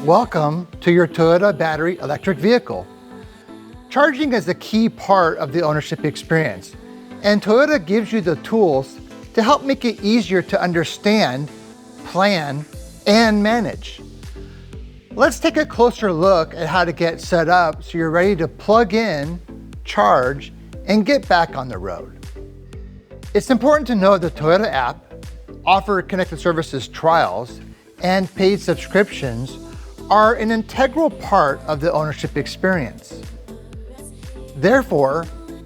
Welcome to your Toyota battery electric vehicle. Charging is a key part of the ownership experience, and Toyota gives you the tools to help make it easier to understand, plan, and manage. Let's take a closer look at how to get set up so you're ready to plug in, charge, and get back on the road. It's important to know the Toyota app, offer connected services trials, and paid subscriptions are an integral part of the ownership experience. Therefore,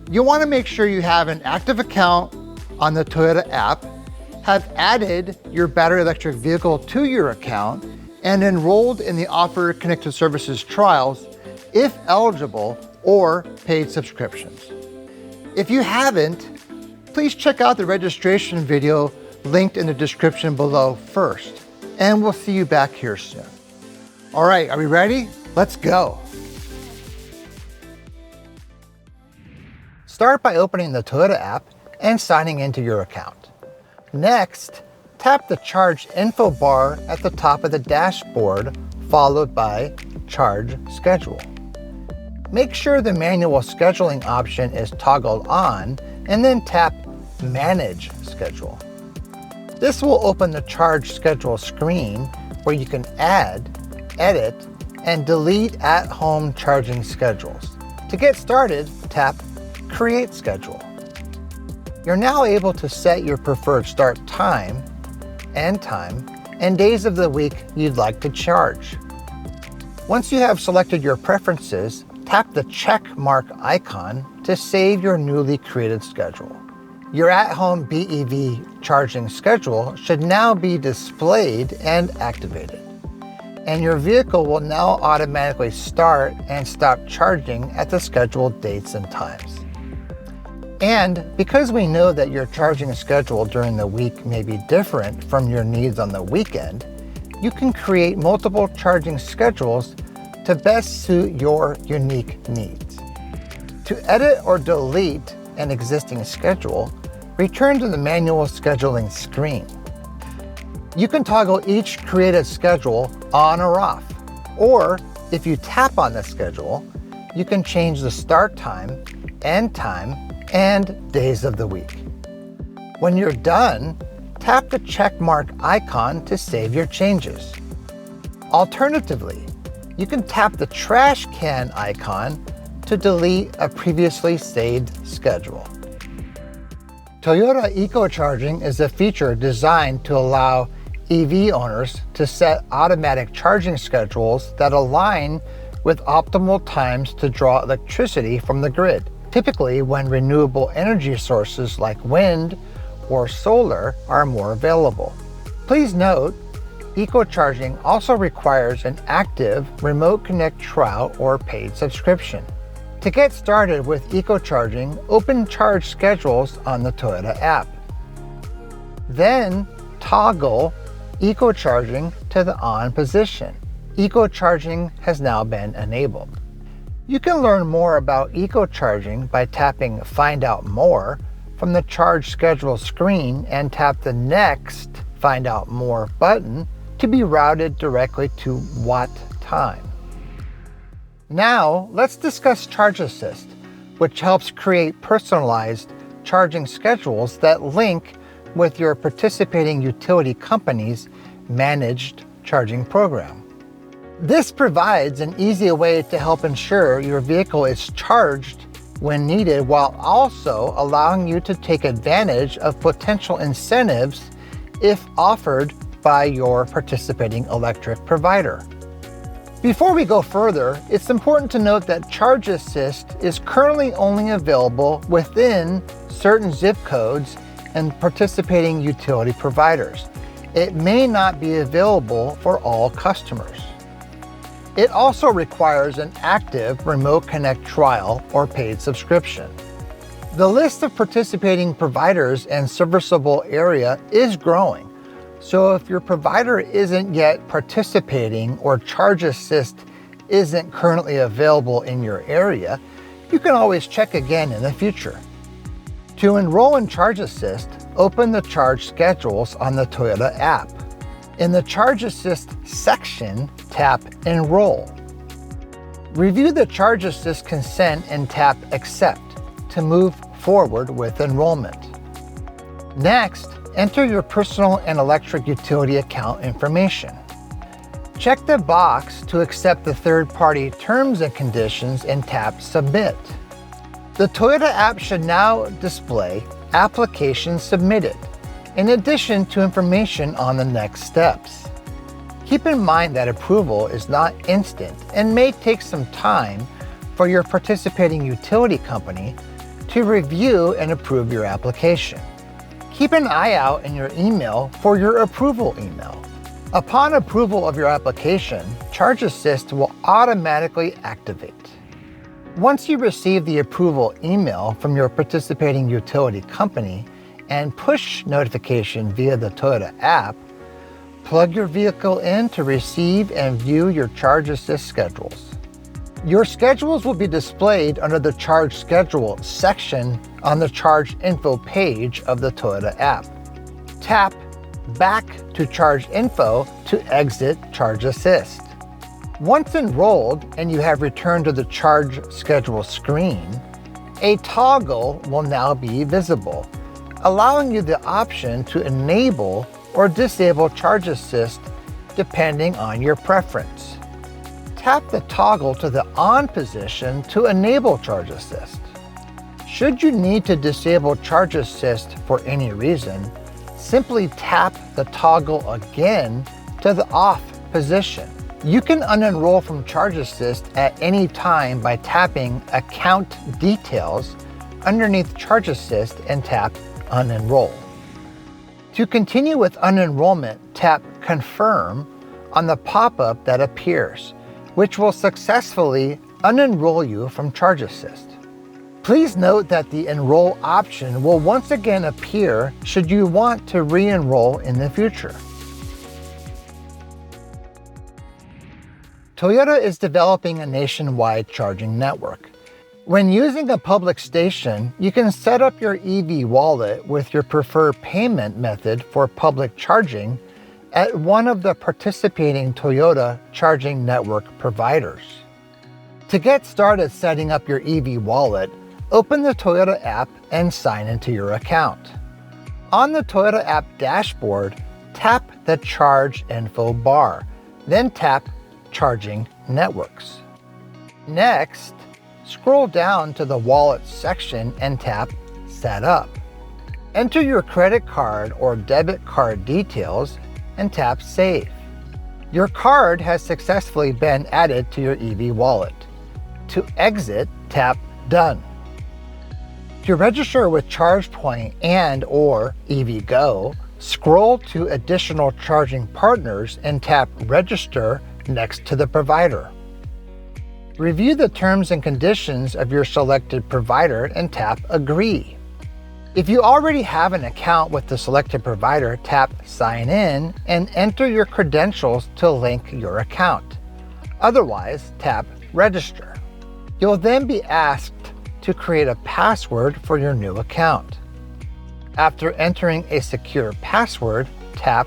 you want to make sure you have an active account on the Toyota app, have added your battery electric vehicle to your account, and enrolled in the Offer Connected Services trials, if eligible, or paid subscriptions. If you haven't, please check out the registration video linked in the description below first, and we'll see you back here soon. All right, are we ready? Let's go. Start by opening the Toyota app and signing into your account. Next, tap the Charge Info bar at the top of the dashboard, followed by Charge Schedule. Make sure the manual scheduling option is toggled on, and then tap Manage Schedule. This will open the Charge Schedule screen where you can add, edit, and delete at-home charging schedules. To get started, tap Create Schedule. You're now able to set your preferred start time, end time, and days of the week you'd like to charge. Once you have selected your preferences, tap the check mark icon to save your newly created schedule. Your at-home BEV charging schedule should now be displayed and activated, and your vehicle will now automatically start and stop charging at the scheduled dates and times. And because we know that your charging schedule during the week may be different from your needs on the weekend, you can create multiple charging schedules to best suit your unique needs. To edit or delete an existing schedule, return to the manual scheduling screen. You can toggle each created schedule on or off, or if you tap on the schedule, you can change the start time, end time, and days of the week. When you're done, tap the check mark icon to save your changes. Alternatively, you can tap the trash can icon to delete a previously saved schedule. Toyota Eco-Charging is a feature designed to allow EV owners to set automatic charging schedules that align with optimal times to draw electricity from the grid, typically when renewable energy sources like wind or solar are more available. Please note, Eco-Charging also requires an active Remote Connect trial or paid subscription. To get started with Eco-Charging, open Charge Schedules on the Toyota app. Then toggle Eco-Charging to the on position. Eco-Charging has now been enabled. You can learn more about Eco-Charging by tapping Find Out More from the Charge Schedule screen and tap the next Find Out More button to be routed directly to Watt Time. Now, let's discuss Charge Assist, which helps create personalized charging schedules that link with your participating utility company's managed charging program. This provides an easy way to help ensure your vehicle is charged when needed, while also allowing you to take advantage of potential incentives if offered by your participating electric provider. Before we go further, it's important to note that Charge Assist is currently only available within certain zip codes and participating utility providers. It may not be available for all customers. It also requires an active Remote Connect trial or paid subscription. The list of participating providers and serviceable area is growing. So if your provider isn't yet participating or Charge Assist isn't currently available in your area, you can always check again in the future. To enroll in Charge Assist, open the Charge Schedules on the Toyota app. In the Charge Assist section, tap Enroll. Review the Charge Assist consent and tap Accept to move forward with enrollment. Next, enter your personal and electric utility account information. Check the box to accept the third-party terms and conditions and tap Submit. The Toyota app should now display Application Submitted, in addition to information on the next steps. Keep in mind that approval is not instant and may take some time for your participating utility company to review and approve your application. Keep an eye out in your email for your approval email. Upon approval of your application, Charge Assist will automatically activate. Once you receive the approval email from your participating utility company and push notification via the Toyota app, plug your vehicle in to receive and view your Charge Assist schedules. Your schedules will be displayed under the Charge Schedule section on the Charge Info page of the Toyota app. Tap Back to Charge Info to exit Charge Assist. Once enrolled and you have returned to the Charge Schedule screen, a toggle will now be visible, allowing you the option to enable or disable Charge Assist depending on your preference. Tap the toggle to the on position to enable Charge Assist. Should you need to disable Charge Assist for any reason, simply tap the toggle again to the off position. You can unenroll from Charge Assist at any time by tapping Account Details underneath Charge Assist and tap Unenroll. To continue with unenrollment, tap Confirm on the pop-up that appears, which will successfully unenroll you from Charge Assist. Please note that the Enroll option will once again appear should you want to re-enroll in the future. Toyota is developing a nationwide charging network. When using a public station, you can set up your EV wallet with your preferred payment method for public charging at one of the participating Toyota charging network providers. To get started setting up your EV wallet, open the Toyota app and sign into your account. On the Toyota app dashboard, tap the Charge Info bar, then tap Charging Networks. Next, scroll down to the Wallet section and tap Set Up. Enter your credit card or debit card details and tap Save. Your card has successfully been added to your EV wallet. To exit, tap Done. To register with ChargePoint and/or EVgo, scroll to Additional Charging Partners and tap Register next to the provider. Review the terms and conditions of your selected provider and tap Agree. If you already have an account with the selected provider, tap Sign In and enter your credentials to link your account. Otherwise, tap Register. You'll then be asked to create a password for your new account. After entering a secure password, tap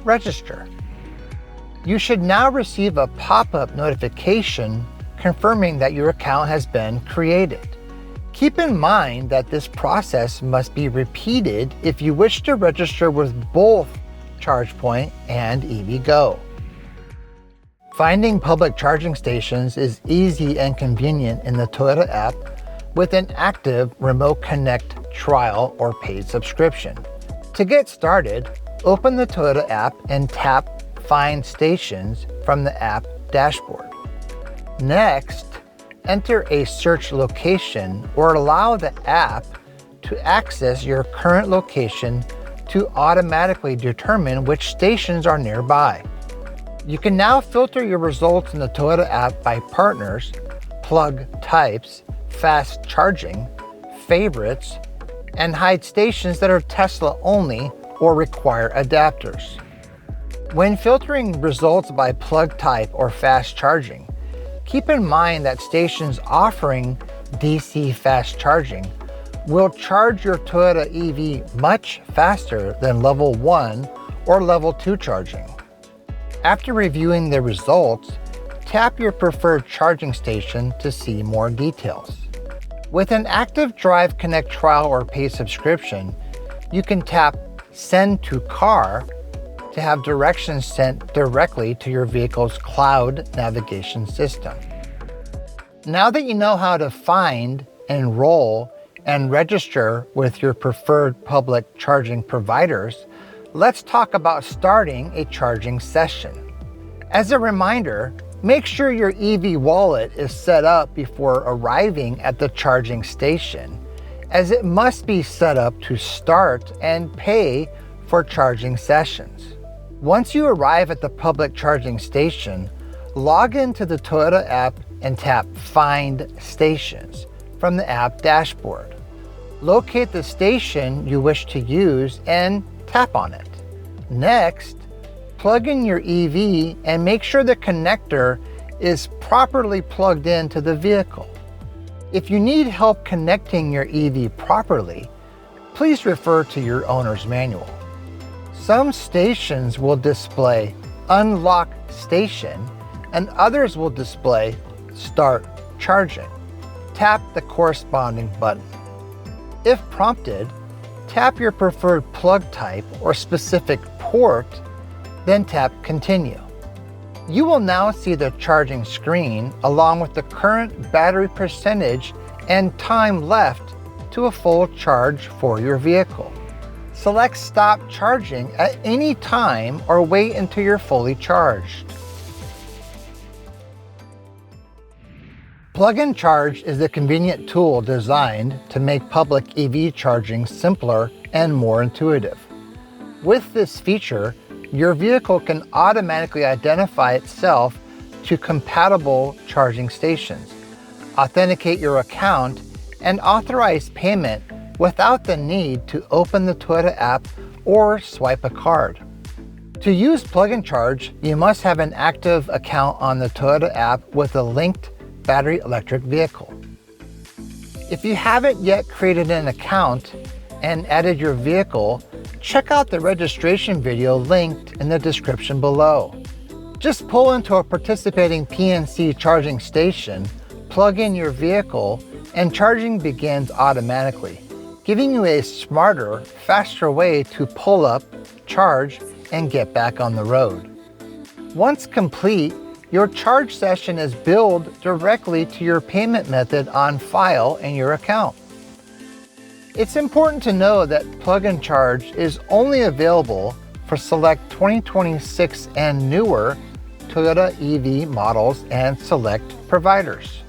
Register. You should now receive a pop-up notification confirming that your account has been created. Keep in mind that this process must be repeated if you wish to register with both ChargePoint and EVgo. Finding public charging stations is easy and convenient in the Toyota app with an active Remote Connect trial or paid subscription. To get started, open the Toyota app and tap Find Stations from the app dashboard. Next, enter a search location or allow the app to access your current location to automatically determine which stations are nearby. You can now filter your results in the Toyota app by partners, plug types, fast charging, favorites, and hide stations that are Tesla only or require adapters. When filtering results by plug type or fast charging, keep in mind that stations offering DC fast charging will charge your Toyota EV much faster than level 1 or level 2 charging. After reviewing the results, tap your preferred charging station to see more details. With an active Drive Connect trial or paid subscription, you can tap Send to Car to have directions sent directly to your vehicle's cloud navigation system. Now that you know how to find, enroll, and register with your preferred public charging providers, let's talk about starting a charging session. As a reminder, make sure your EV wallet is set up before arriving at the charging station, as it must be set up to start and pay for charging sessions. Once you arrive at the public charging station, log into the Toyota app and tap Find Stations from the app dashboard. Locate the station you wish to use and tap on it. Next, plug in your EV and make sure the connector is properly plugged into the vehicle. If you need help connecting your EV properly, please refer to your owner's manual. Some stations will display Unlock Station and others will display Start Charging. Tap the corresponding button. If prompted, tap your preferred plug type or specific port, then tap Continue. You will now see the charging screen along with the current battery percentage and time left to a full charge for your vehicle. Select Stop Charging at any time or wait until you're fully charged. Plug and Charge is a convenient tool designed to make public EV charging simpler and more intuitive. With this feature, your vehicle can automatically identify itself to compatible charging stations, authenticate your account, and authorize payment without the need to open the Toyota app or swipe a card. To use Plug and Charge, you must have an active account on the Toyota app with a linked battery electric vehicle. If you haven't yet created an account and added your vehicle, check out the registration video linked in the description below. Just pull into a participating PNC charging station, plug in your vehicle, and charging begins automatically, giving you a smarter, faster way to pull up, charge, and get back on the road. Once complete, your charge session is billed directly to your payment method on file in your account. It's important to know that Plug and Charge is only available for select 2026 and newer Toyota EV models and select providers.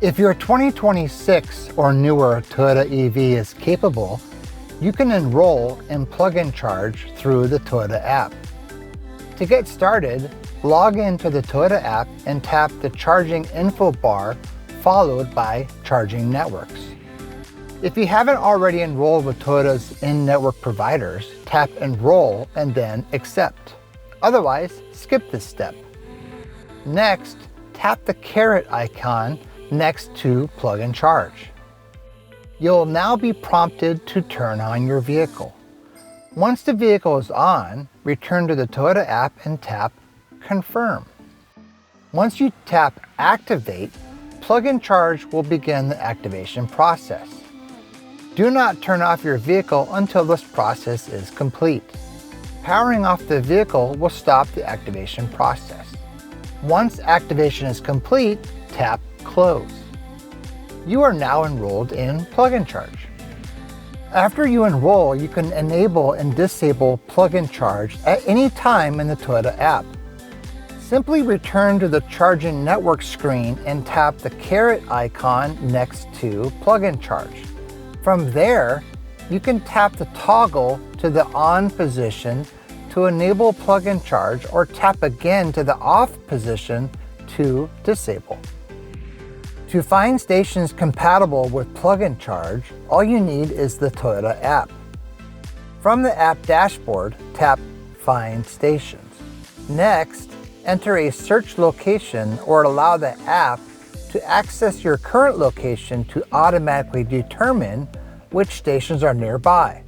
If your 2026 or newer Toyota EV is capable, you can enroll in Plug and Charge through the Toyota app. To get started, log into the Toyota app and tap the charging info bar followed by charging networks. If you haven't already enrolled with Toyota's in-network providers, tap Enroll and then Accept. Otherwise, skip this step. Next, tap the caret icon next to Plug and Charge. You'll now be prompted to turn on your vehicle. Once the vehicle is on, return to the Toyota app and tap Confirm. Once you tap Activate, Plug and Charge will begin the activation process. Do not turn off your vehicle until this process is complete. Powering off the vehicle will stop the activation process. Once activation is complete, tap Close. You are now enrolled in Plug and Charge. After you enroll, you can enable and disable Plug and Charge at any time in the Toyota app. Simply return to the charging network screen and tap the caret icon next to Plug and Charge. From there, you can tap the toggle to the on position to enable Plug and Charge or tap again to the off position to disable. To find stations compatible with Plug and Charge, all you need is the Toyota app. From the app dashboard, tap Find Stations. Next, enter a search location or allow the app to access your current location to automatically determine which stations are nearby.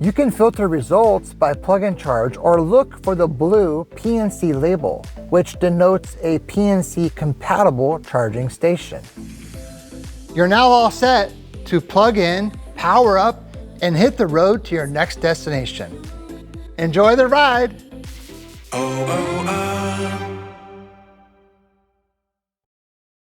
You can filter results by plug and charge or look for the blue PNC label, which denotes a PNC compatible charging station. You're now all set to plug in, power up, and hit the road to your next destination. Enjoy the ride! Oh, oh, oh.